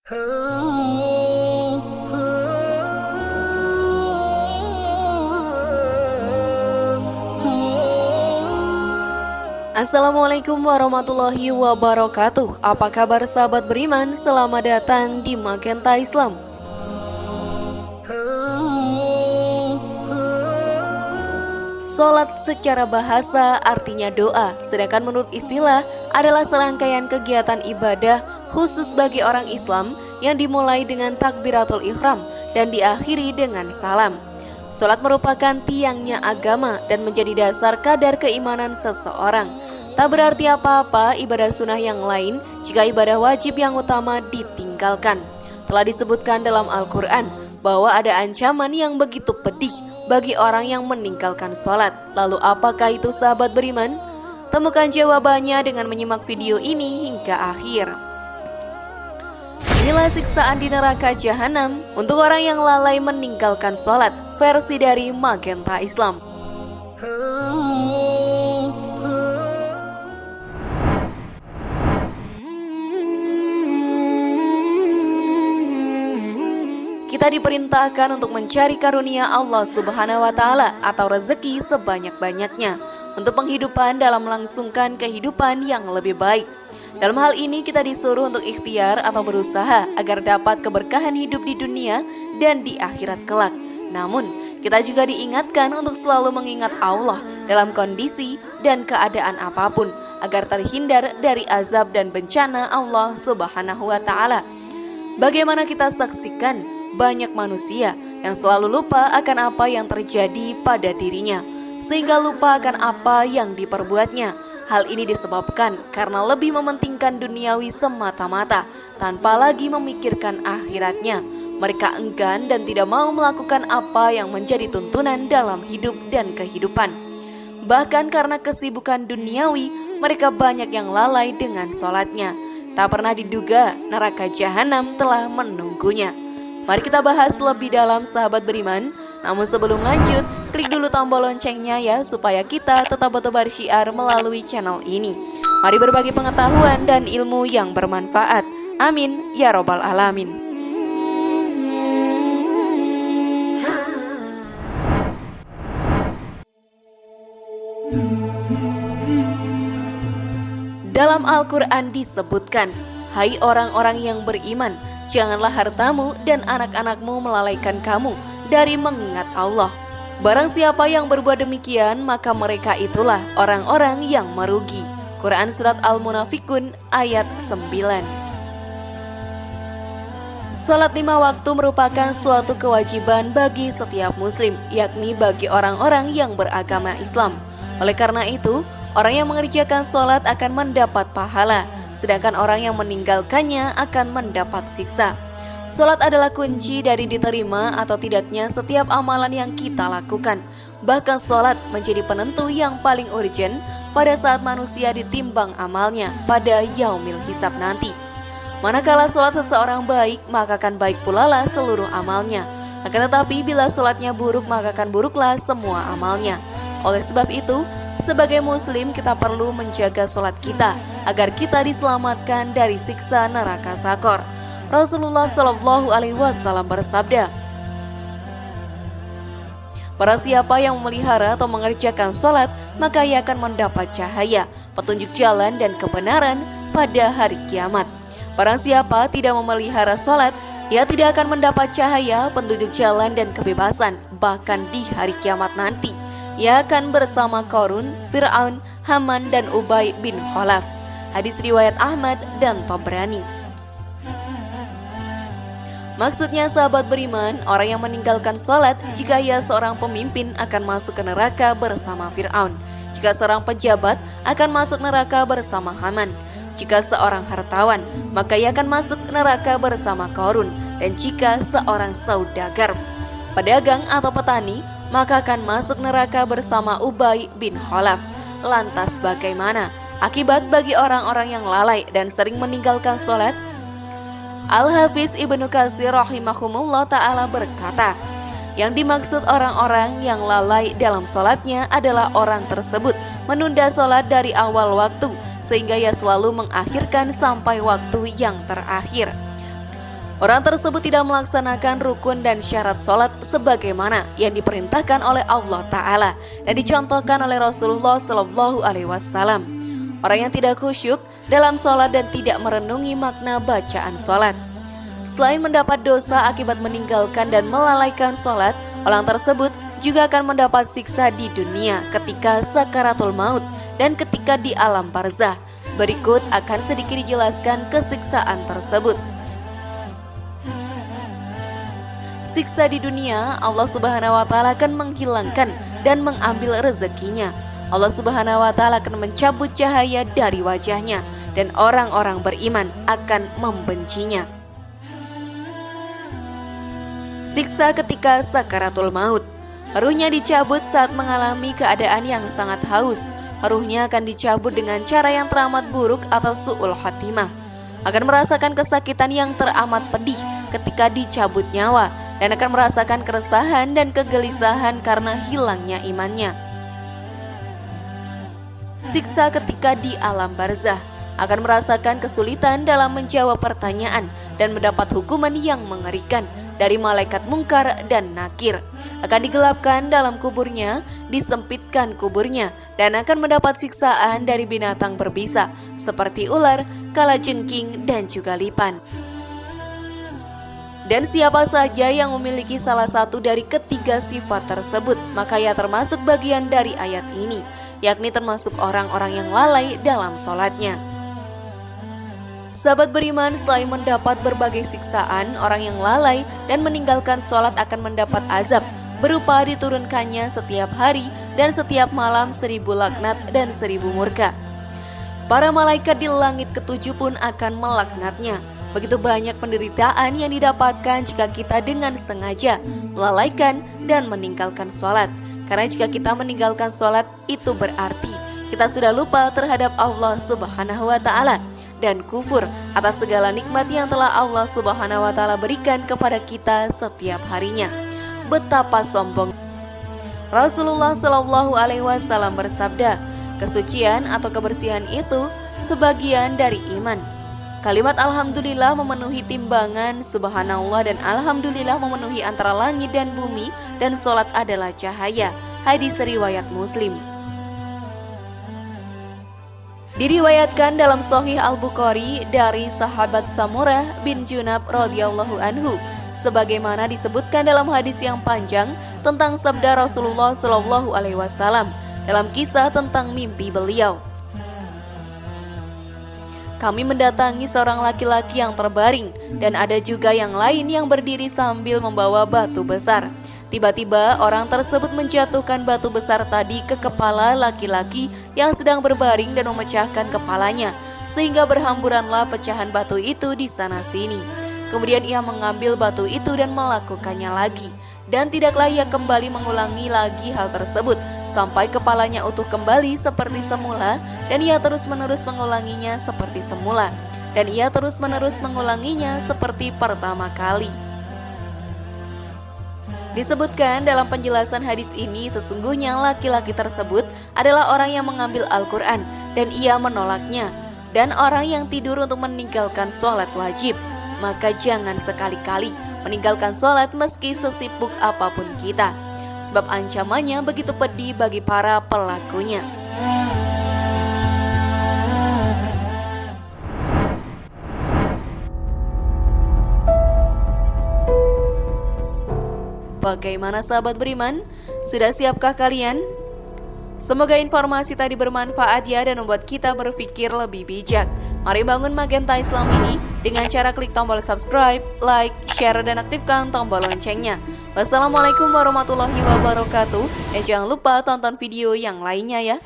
Assalamualaikum warahmatullahi wabarakatuh. Apa kabar sahabat beriman? Selamat datang di Magenta Islam. Salat secara bahasa artinya doa, sedangkan menurut istilah adalah serangkaian kegiatan ibadah khusus bagi orang Islam yang dimulai dengan takbiratul ihram dan diakhiri dengan salam. Salat merupakan tiangnya agama dan menjadi dasar kadar keimanan seseorang. Tak berarti apa-apa ibadah sunnah yang lain jika ibadah wajib yang utama ditinggalkan. Telah disebutkan dalam Al-Quran bahwa ada ancaman yang begitu pedih bagi orang yang meninggalkan sholat. Lalu apakah itu sahabat beriman? Temukan jawabannya dengan menyimak video ini hingga akhir. Inilah siksaan di neraka jahanam untuk orang yang lalai meninggalkan sholat, versi dari Magenta Islam. Kita diperintahkan untuk mencari karunia Allah Subhanahu wa Ta'ala atau rezeki sebanyak-banyaknya untuk penghidupan dalam melangsungkan kehidupan yang lebih baik. Dalam hal ini kita disuruh untuk ikhtiar atau berusaha agar dapat keberkahan hidup di dunia dan di akhirat kelak. Namun kita juga diingatkan untuk selalu mengingat Allah dalam kondisi dan keadaan apapun agar terhindar dari azab dan bencana Allah Subhanahu wa Ta'ala. Bagaimana kita saksikan banyak manusia yang selalu lupa akan apa yang terjadi pada dirinya, sehingga lupa akan apa yang diperbuatnya. Hal ini disebabkan karena lebih mementingkan duniawi semata-mata tanpa lagi memikirkan akhiratnya. Mereka enggan dan tidak mau melakukan apa yang menjadi tuntunan dalam hidup dan kehidupan. Bahkan karena kesibukan duniawi, mereka banyak yang lalai dengan sholatnya. Tak pernah diduga neraka jahanam telah menunggunya. Mari kita bahas lebih dalam sahabat beriman. Namun sebelum lanjut, klik dulu tombol loncengnya ya supaya kita tetap bertebar syiar melalui channel ini. Mari berbagi pengetahuan dan ilmu yang bermanfaat. Amin ya robbal alamin. Dalam Al-Quran disebutkan, hai orang-orang yang beriman, janganlah hartamu dan anak-anakmu melalaikan kamu dari mengingat Allah. Barang siapa yang berbuat demikian, maka mereka itulah orang-orang yang merugi. Quran Surat Al-Munafikun ayat 9. Salat 5 waktu merupakan suatu kewajiban bagi setiap muslim, yakni bagi orang-orang yang beragama Islam. Oleh karena itu, orang yang mengerjakan salat akan mendapat pahala, sedangkan orang yang meninggalkannya akan mendapat siksa. Salat adalah kunci dari diterima atau tidaknya setiap amalan yang kita lakukan. Bahkan salat menjadi penentu yang paling urgent pada saat manusia ditimbang amalnya pada yaumil hisab nanti. Manakala salat seseorang baik, maka akan baik pula lah seluruh amalnya. Akan tetapi bila salatnya buruk, maka akan buruklah semua amalnya. Oleh sebab itu, sebagai muslim kita perlu menjaga salat kita agar kita diselamatkan dari siksa neraka sakor. Rasulullah Shallallahu Alaihi Wasallam bersabda, barang siapa yang memelihara atau mengerjakan salat, maka ia akan mendapat cahaya, petunjuk jalan dan kebenaran pada hari kiamat. Barang siapa tidak memelihara salat, ia tidak akan mendapat cahaya, petunjuk jalan dan kebebasan, bahkan di hari kiamat nanti. Ia akan bersama Qarun, Fir'aun, Haman dan Ubay bin Khalaf. Hadis riwayat Ahmad dan Tabrani. Maksudnya sahabat beriman, orang yang meninggalkan sholat jika ia seorang pemimpin akan masuk ke neraka bersama Fir'aun. Jika seorang pejabat akan masuk neraka bersama Haman. Jika seorang hartawan, maka ia akan masuk neraka bersama Qarun. Dan jika seorang saudagar, pedagang atau petani, maka akan masuk neraka bersama Ubay bin Khalaf. Lantas bagaimana akibat bagi orang-orang yang lalai dan sering meninggalkan sholat? Al-Hafiz Ibnu Katsir rahimahumullah ta'ala berkata, yang dimaksud orang-orang yang lalai dalam sholatnya adalah orang tersebut menunda sholat dari awal waktu sehingga ia selalu mengakhirkan sampai waktu yang terakhir. Orang tersebut tidak melaksanakan rukun dan syarat sholat sebagaimana yang diperintahkan oleh Allah Ta'ala dan dicontohkan oleh Rasulullah Sallallahu Alaihi Wasallam. Orang yang tidak khusyuk dalam sholat dan tidak merenungi makna bacaan sholat, selain mendapat dosa akibat meninggalkan dan melalaikan sholat, orang tersebut juga akan mendapat siksa di dunia ketika sakaratul maut dan ketika di alam barzah. Berikut akan sedikit dijelaskan kesiksaan tersebut. Siksa di dunia, Allah Subhanahu wa Ta'ala akan menghilangkan dan mengambil rezekinya. Allah Subhanahu wa Ta'ala akan mencabut cahaya dari wajahnya dan orang-orang beriman akan membencinya. Siksa ketika sakaratul maut. Ruhnya dicabut saat mengalami keadaan yang sangat haus. Ruhnya akan dicabut dengan cara yang teramat buruk atau su'ul khatimah. Akan merasakan kesakitan yang teramat pedih ketika dicabut nyawa dan akan merasakan keresahan dan kegelisahan karena hilangnya imannya. Siksa ketika di alam barzah. Akan merasakan kesulitan dalam menjawab pertanyaan dan mendapat hukuman yang mengerikan dari malaikat mungkar dan nakir. Akan digelapkan dalam kuburnya, disempitkan kuburnya, dan akan mendapat siksaan dari binatang berbisa seperti ular, kalajengking, dan juga lipan. Dan siapa saja yang memiliki salah satu dari ketiga sifat tersebut, maka ia termasuk bagian dari ayat ini, yakni termasuk orang-orang yang lalai dalam sholatnya. Sahabat beriman, selain mendapat berbagai siksaan, orang yang lalai dan meninggalkan sholat akan mendapat azab berupa diturunkannya setiap hari dan setiap malam 1000 laknat dan 1000 murka. Para malaikat di langit ketujuh pun akan melaknatnya. Begitu banyak penderitaan yang didapatkan jika kita dengan sengaja melalaikan dan meninggalkan sholat. Karena jika kita meninggalkan sholat, itu berarti kita sudah lupa terhadap Allah Subhanahu wa Ta'ala dan kufur atas segala nikmat yang telah Allah Subhanahu wa Ta'ala berikan kepada kita setiap harinya. Betapa sombong. Rasulullah Shallallahu Alaihi Wasallam bersabda, kesucian atau kebersihan itu sebagian dari iman. Kalimat alhamdulillah memenuhi timbangan subhanallah dan alhamdulillah memenuhi antara langit dan bumi, dan sholat adalah cahaya. Hadis riwayat Muslim. Diriwayatkan dalam Sahih Al-Bukhari dari sahabat Samurah bin Junab radhiyallahu anhu, sebagaimana disebutkan dalam hadis yang panjang tentang sabda Rasulullah Shallallahu Alaihi Wasallam dalam kisah tentang mimpi beliau. Kami mendatangi seorang laki-laki yang terbaring dan ada juga yang lain yang berdiri sambil membawa batu besar. Tiba-tiba orang tersebut menjatuhkan batu besar tadi ke kepala laki-laki yang sedang berbaring dan memecahkan kepalanya, sehingga berhamburanlah pecahan batu itu di sana sini. Kemudian ia mengambil batu itu dan melakukannya lagi, dan tidaklah ia kembali mengulangi lagi hal tersebut sampai kepalanya utuh kembali seperti semula, dan ia terus-menerus mengulanginya seperti semula, dan ia terus-menerus mengulanginya seperti pertama kali. Disebutkan dalam penjelasan hadis ini, sesungguhnya laki-laki tersebut adalah orang yang mengambil Al-Quran dan ia menolaknya, dan orang yang tidur untuk meninggalkan sholat wajib. Maka jangan sekali-kali meninggalkan sholat meski sesibuk apapun kita, sebab ancamannya begitu pedih bagi para pelakunya. Bagaimana sahabat beriman? Sudah siapkah kalian? Semoga informasi tadi bermanfaat ya dan membuat kita berpikir lebih bijak. Mari bangun Magenta Islam ini dengan cara klik tombol subscribe, like, share, dan aktifkan tombol loncengnya. Wassalamualaikum warahmatullahi wabarakatuh. Dan jangan lupa tonton video yang lainnya ya.